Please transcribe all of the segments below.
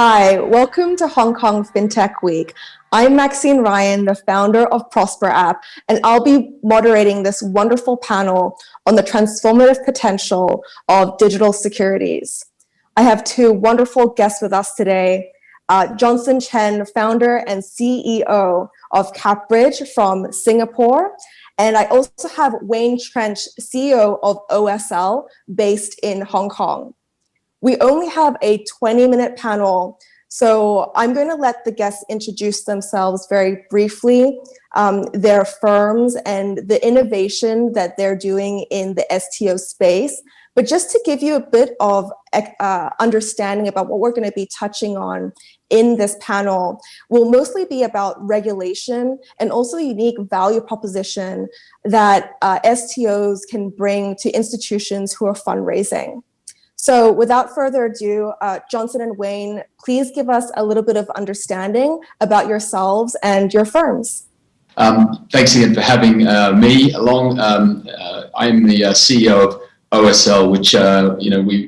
Hi, welcome to Hong Kong FinTech Week. I'm Maxine Ryan, the founder of Prosper App, and I'll be moderating this wonderful panel on the transformative potential of digital securities. I have two wonderful guests with us today. Johnson Chen, founder and CEO of CapBridge from Singapore. And I also have Wayne Trench, CEO of OSL, based in Hong Kong. We only have a 20-minute panel, so I'm going to let the guests introduce themselves very briefly, their firms and the innovation that they're doing in the STO space. But just to give you a bit of understanding about what we're going to be touching on in this panel, will mostly be about regulation and also unique value proposition that STOs can bring to institutions who are fundraising. So without further ado, Johnson and Wayne, please give us a little bit of understanding about yourselves and your firms. Thanks again for having me along. I'm the CEO of OSL, which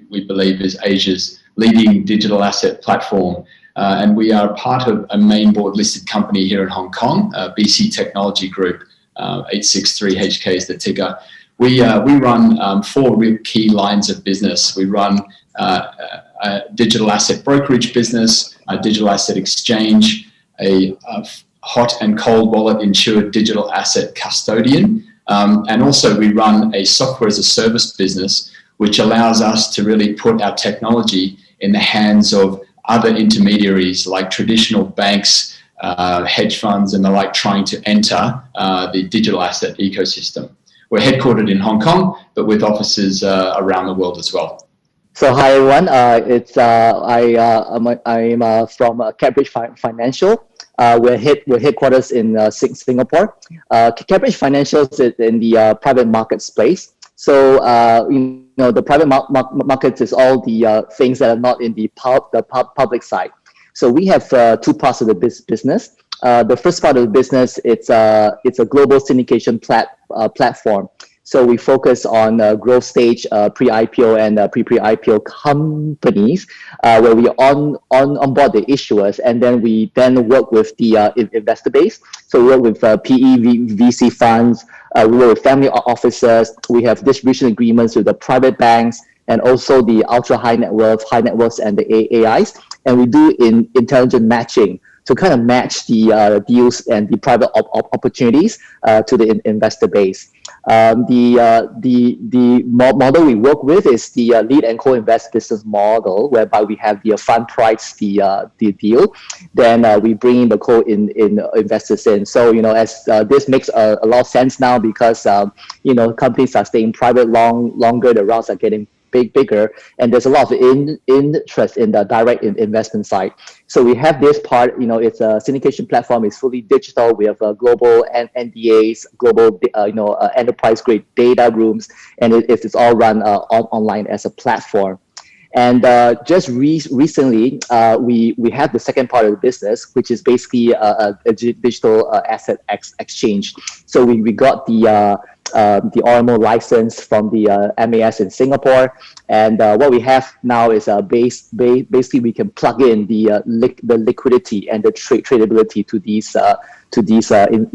we believe is Asia's leading digital asset platform. And we are part of a main board listed company here in Hong Kong, BC Technology Group, 863HK is the ticker. We run four real key lines of business. We run a digital asset brokerage business, a digital asset exchange, a hot and cold wallet insured digital asset custodian, and also we run a software as a service business, which allows us to really put our technology in the hands of other intermediaries like traditional banks, hedge funds and the like, trying to enter the digital asset ecosystem. We're headquartered in Hong Kong, but with offices around the world as well. So hi everyone, I'm from CapBridge Financial. We're headquarters in Singapore. CapBridge Financial is in the private market space. So the private markets is all the things that are not in the public side. So we have two parts of the business. The first part of the business, it's a global syndication platform. So we focus on growth stage, pre-IPO and pre-IPO companies, where we onboard the issuers, and then we work with the investor base. So we work with PE, VC funds, we work with family officers. We have distribution agreements with the private banks and also the ultra high net worths and the AIs, and we do intelligent matching to kind of match the deals and the private opportunities to the investor base. The model we work with is the lead and co-invest business model, whereby we have the fund price the deal, then we bring in the investors in. So as this makes a lot of sense now because companies are staying private longer, the rounds are getting bigger, and there's a lot of interest in the direct investment side. So we have this part, it's a syndication platform, it's fully digital. We have global NDAs, global enterprise grade data rooms, and it's all run online as a platform. And just recently, we have the second part of the business, which is basically a digital asset exchange. So we got the RMO license from the MAS in Singapore, and what we have now is basically we can plug in the liquidity and the tradability to these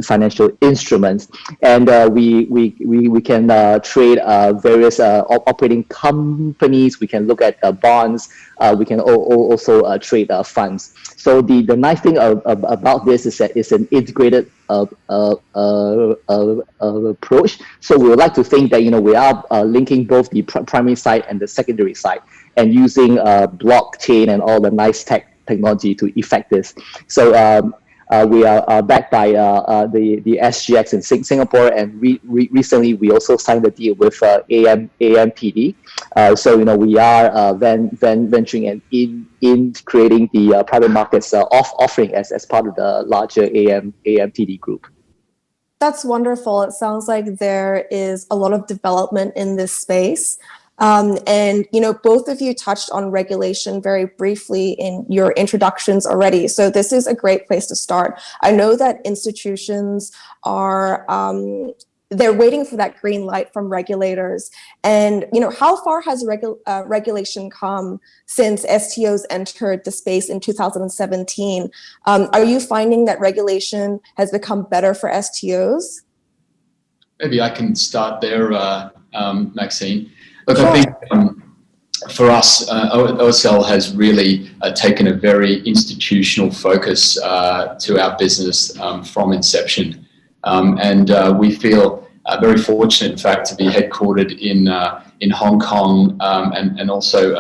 financial instruments, and we can trade various operating companies. We can look at bonds. We can also trade funds. So the nice thing about this is that it's an integrated approach. So we would like to think that we are linking both the primary side and the secondary side, and using blockchain and all the nice technology to effect this. So we are backed by the SGX in Singapore, and recently we also signed a deal with AMPD. So we are venturing in creating the private markets offering as part of the larger AMPD group. That's wonderful. It sounds like there is a lot of development in this space. And both of you touched on regulation very briefly in your introductions already. So this is a great place to start. I know that institutions are they're waiting for that green light from regulators. And how far has regulation come since STOs entered the space in 2017? Are you finding that regulation has become better for STOs? Maybe I can start there, Maxine. Look, Sure. I think for us, OSL has really taken a very institutional focus to our business from inception. We feel very fortunate, in fact, to be headquartered in Hong Kong and also,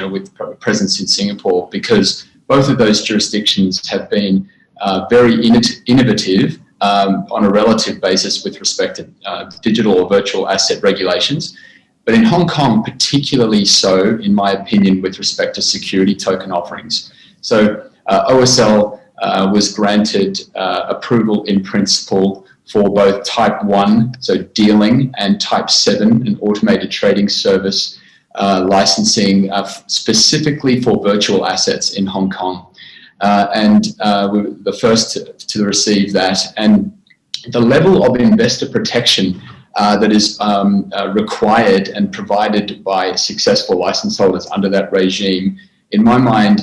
with presence in Singapore, because both of those jurisdictions have been very innovative on a relative basis with respect to digital or virtual asset regulations. But in Hong Kong, particularly so, in my opinion, with respect to security token offerings. So OSL was granted approval in principle for both Type 1, so dealing, and Type 7, an automated trading service licensing specifically for virtual assets in Hong Kong. We were the first to receive that. And the level of investor protection that is required and provided by successful license holders under that regime, in my mind,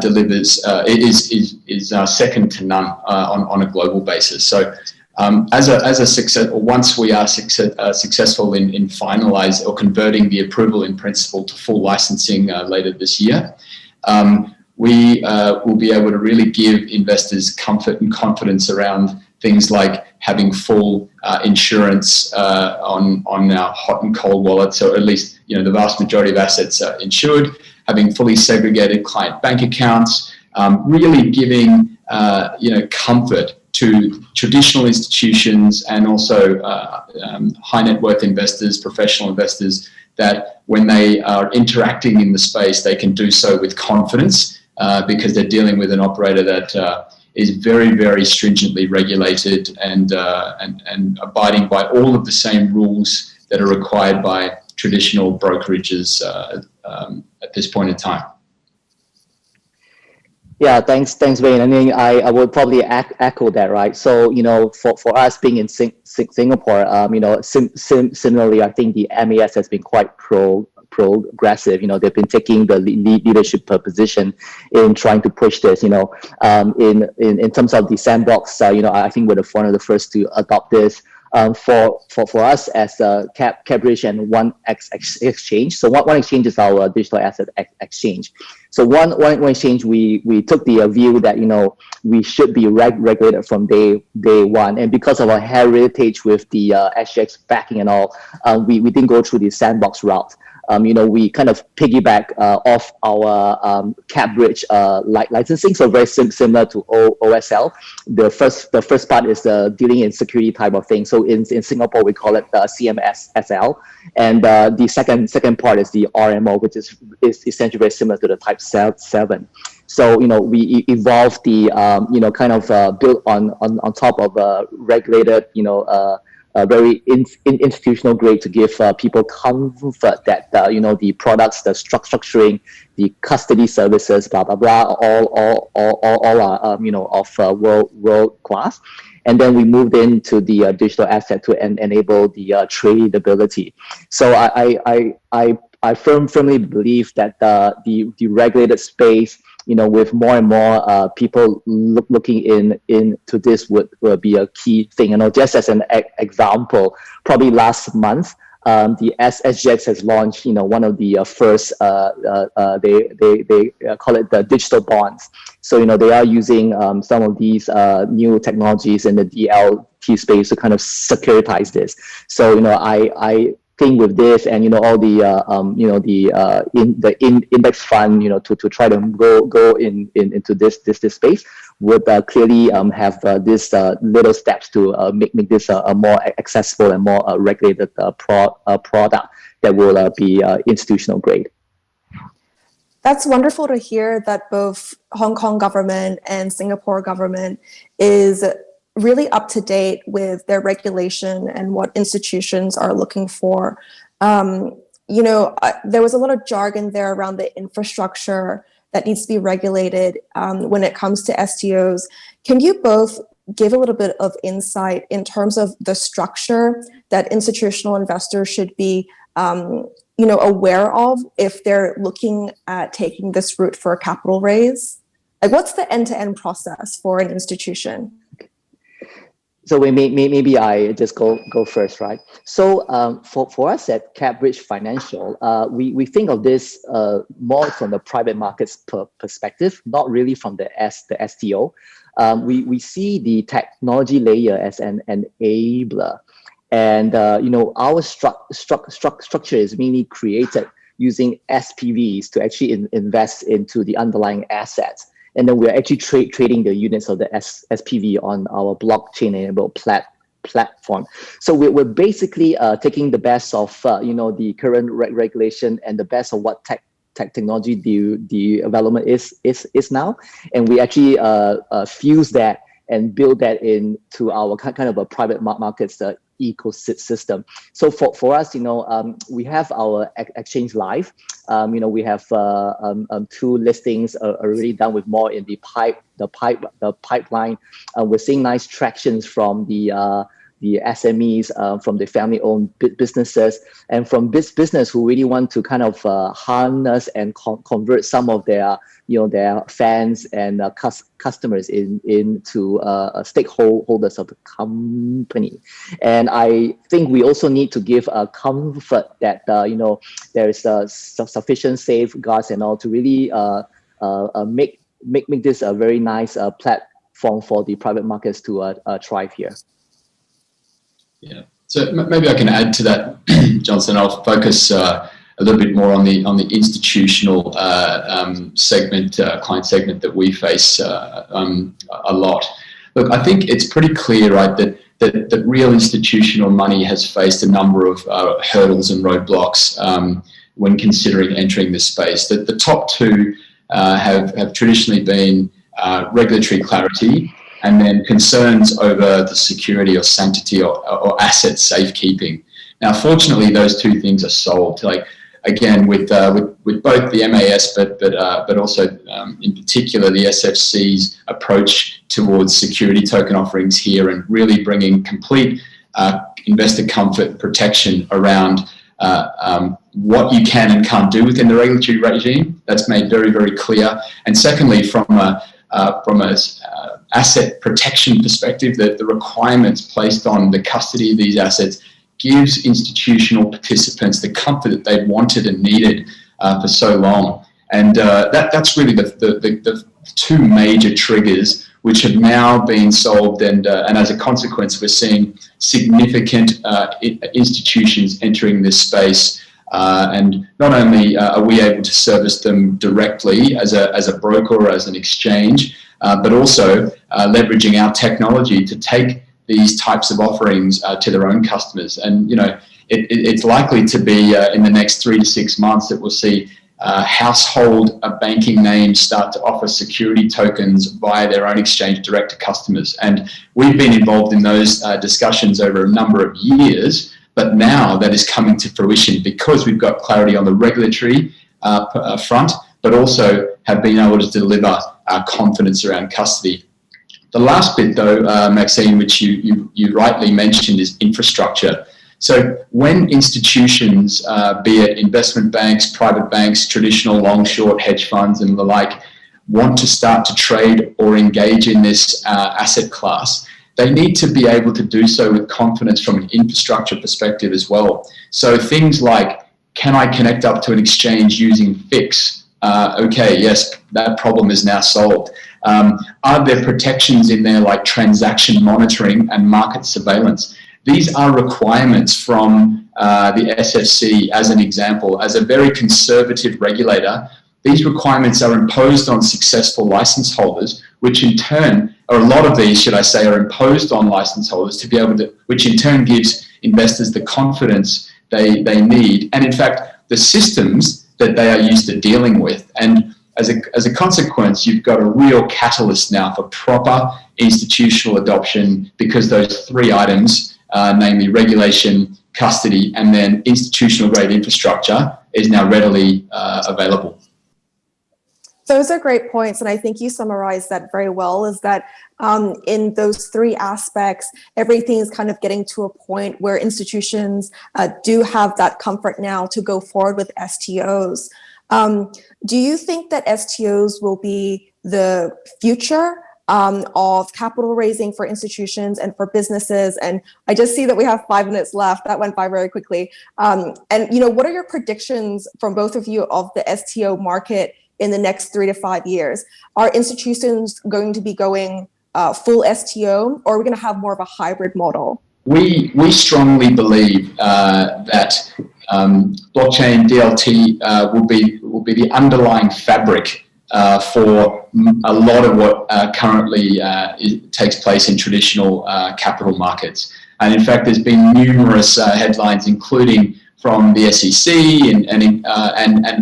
delivers is second to none on a global basis. So, as a success, once we are successful in finalising or converting the approval in principle to full licensing later this year, we will be able to really give investors comfort and confidence around things like having full insurance on our hot and cold wallets, or at least the vast majority of assets are insured, having fully segregated client bank accounts, really giving comfort to traditional institutions and also high net worth investors, professional investors, that when they are interacting in the space, they can do so with confidence because they're dealing with an operator that is very, very stringently regulated and abiding by all of the same rules that are required by traditional brokerages at this point in time. Yeah, thanks, Wayne. I mean, I would probably echo that, right? So, for us being in Singapore, similarly, I think the MAS has been quite progressive. They've been taking the leadership position in trying to push this. In terms of the sandbox, I think we're one of the first to adopt this. For us as CapBridge and One Exchange. So one exchange is our digital asset exchange. So one exchange, we took the view that we should be regulated from day one, and because of our heritage with the SGX backing and all, we didn't go through the sandbox route. We kind of piggyback off our CapBridge licensing, so very similar to OSL. The first part is dealing in security type of thing. So in Singapore, we call it CMSL, and the second part is the RMO, which is essentially very similar to the Type 7. So we evolved the kind of built on top of regulated very institutional grade to give people comfort that the products, the structuring, the custody services, blah blah blah, all are of world class. And then we moved into the digital asset to enable the tradability. So I firmly believe that the regulated space, with more and more people looking into this would be a key thing. Just as an example, probably last month, the SGX has launched, one of the first, they call it the digital bonds. So, they are using some of these new technologies in the DLT space to kind of securitize this. So, I think with this and all the index fund to try to go into this space would clearly have this little steps to make this a more accessible and more regulated product that will be institutional grade. That's wonderful to hear that both Hong Kong government and Singapore government is really up to date with their regulation and what institutions are looking for. There was a lot of jargon there around the infrastructure that needs to be regulated when it comes to STOs. Can you both give a little bit of insight in terms of the structure that institutional investors should be aware of if they're looking at taking this route for a capital raise? Like, what's the end-to-end process for an institution? So maybe I just go first, right? So for us at CapBridge Financial, we think of this more from the private markets perspective, not really from the STO. We see the technology layer as an enabler, and our structure is mainly created using SPVs to actually invest into the underlying assets. And then we're actually trading the units of the SPV on our blockchain-enabled platform. So we're basically taking the best of the current regulation and the best of what technology the development is now, and we actually fuse that and build that into our kind of a private markets ecosystem. So for us, we have our exchange live. We have 2 listings already done, with more in the pipeline. We're seeing nice tractions from the SMEs, from the family-owned businesses, and from business who really want to kind of harness and convert some of their fans and customers into stakeholders of the company. And I think we also need to give a comfort that there is sufficient safeguards and all to really make this a very nice platform for the private markets to thrive here. Yeah, so maybe I can add to that, Johnson. I'll focus a little bit more on the institutional segment, client segment that we face a lot. Look, I think it's pretty clear, right, that real institutional money has faced a number of hurdles and roadblocks when considering entering this space. The top 2 have traditionally been regulatory clarity, and then concerns over the security or sanctity or asset safekeeping. Now, fortunately, those 2 things are solved. Like, again, with both the MAS, but also in particular the SFC's approach towards security token offerings here, and really bringing complete investor comfort protection around what you can and can't do within the regulatory regime. That's made very, very clear. And secondly, from a asset protection perspective, that the requirements placed on the custody of these assets gives institutional participants the comfort that they've wanted and needed for so long. And that's really the 2 major triggers which have now been solved, and as a consequence, we're seeing significant institutions entering this space. And not only are we able to service them directly as a broker or as an exchange, but also leveraging our technology to take these types of offerings to their own customers. And it's likely to be in the next 3 to 6 months that we'll see household banking names start to offer security tokens via their own exchange direct to customers. And we've been involved in those discussions over a number of years, but now that is coming to fruition because we've got clarity on the regulatory front, but also have been able to deliver confidence around custody. The last bit, though, Maxine, which you rightly mentioned, is infrastructure. So when institutions, be it investment banks, private banks, traditional long-short hedge funds and the like, want to start to trade or engage in this asset class, they need to be able to do so with confidence from an infrastructure perspective as well. So things like, can I connect up to an exchange using FIX? Okay, yes, that problem is now solved. Are there protections in there like transaction monitoring and market surveillance? These are requirements from the SFC, as an example. As a very conservative regulator, these requirements are imposed on successful license holders, which in turn, or a lot of these, should I say, are imposed on license holders to be able to, which in turn gives investors the confidence they need. And in fact, the systems that they are used to dealing with. And as a consequence, you've got a real catalyst now for proper institutional adoption, because those 3 items, namely regulation, custody, and then institutional grade infrastructure, is now readily available. Those are great points, and I think you summarized that very well, is that in those three aspects, everything is kind of getting to a point where institutions do have that comfort now to go forward with STOs. Do you think that STOs will be the future of capital raising for institutions and for businesses? And I just see that we have 5 minutes left. That went by very quickly. And what are your predictions from both of you of the STO market in the next 3 to 5 years? Are institutions going to be going full STO, or are we going to have more of a hybrid model? We strongly believe that blockchain DLT will be the underlying fabric for a lot of what currently takes place in traditional capital markets. And in fact, there's been numerous headlines, including from the SEC and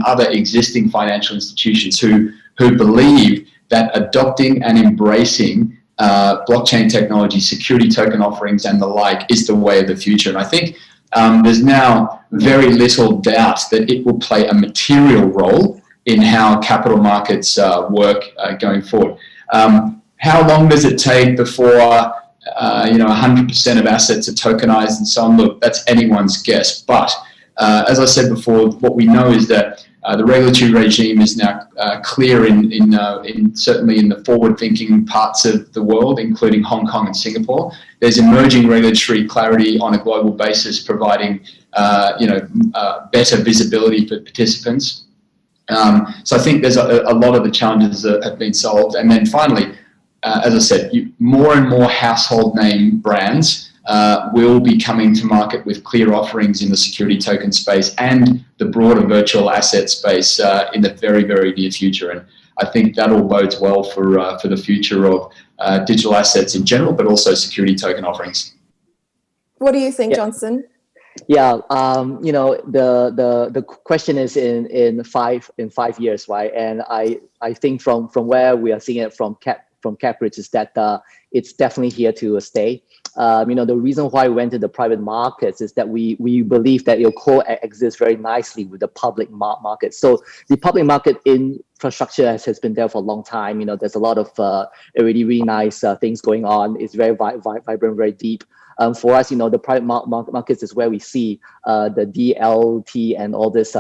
other existing financial institutions who believe that adopting and embracing blockchain technology, security token offerings and the like is the way of the future. And I think there's now very little doubt that it will play a material role in how capital markets work going forward. How long does it take before 100% of assets are tokenized and so on? Look, that's anyone's guess. But as I said before, what we know is that the regulatory regime is now clear in certainly in the forward-thinking parts of the world, including Hong Kong and Singapore. There's emerging regulatory clarity on a global basis, providing better visibility for participants. So I think there's a lot of the challenges that have been solved. And then finally, as I said, more and more household name brands will be coming to market with clear offerings in the security token space and the broader virtual asset space in the very, very near future. And I think that all bodes well for the future of digital assets in general, but also security token offerings. What do you think, Johnson? Yeah, the question is in 5 years, right? And I think from where we are seeing it from CapRich is that it's definitely here to stay. The reason why we went to the private markets is that we believe that it will coexist very nicely with the public market. So the public market infrastructure has been there for a long time. There's a lot of really nice things going on. It's very vibrant, very deep. For us, the private markets is where we see the DLT and all this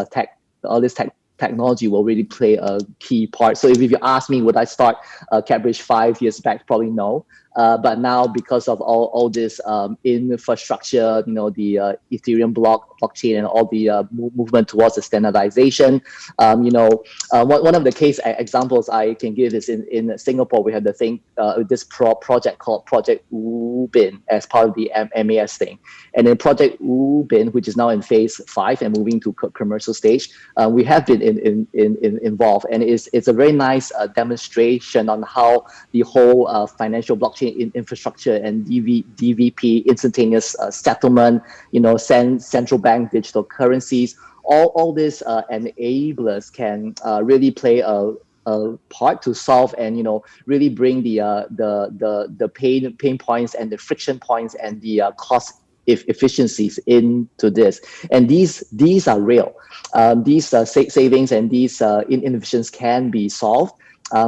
technology will really play a key part. So if you ask me, would I start CapRich 5 years back? Probably no. But now, because of all this infrastructure, the Ethereum blockchain and all the movement towards the standardization, one of the case examples I can give is in Singapore. We have this project called Project Ubin as part of the MAS thing, and then Project Ubin, which is now in phase 5 and moving to commercial stage, we have been involved, and it's a very nice demonstration on how the whole financial blockchain infrastructure and DVP, instantaneous settlement, central bank digital currencies, all these enablers can really play a part to solve and really bring the pain points and the friction points and the cost efficiencies into this. And these are real. These savings and these inefficiencies can be solved.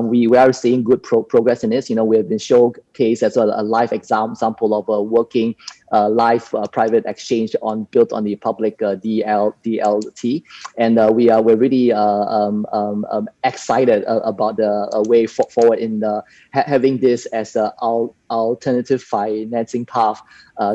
We are seeing good progress in this. We have been showcased as a live example of a working live private exchange built on the public DLT, and we're really excited about the way forward in having this as an alternative financing path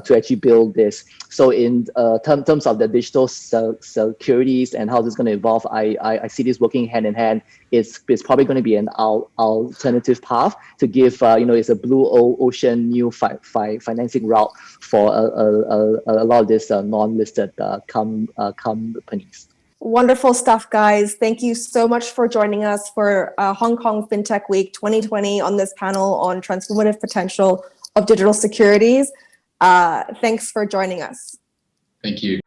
to actually build this. So in terms of the digital securities and how this is going to evolve, I see this working hand in hand. It's probably going to be an alternative path to give it's a blue ocean new financing route for a lot of these non-listed companies. Wonderful stuff, guys. Thank you so much for joining us for Hong Kong FinTech Week 2020 on this panel on transformative potential of digital securities. Thanks for joining us. Thank you.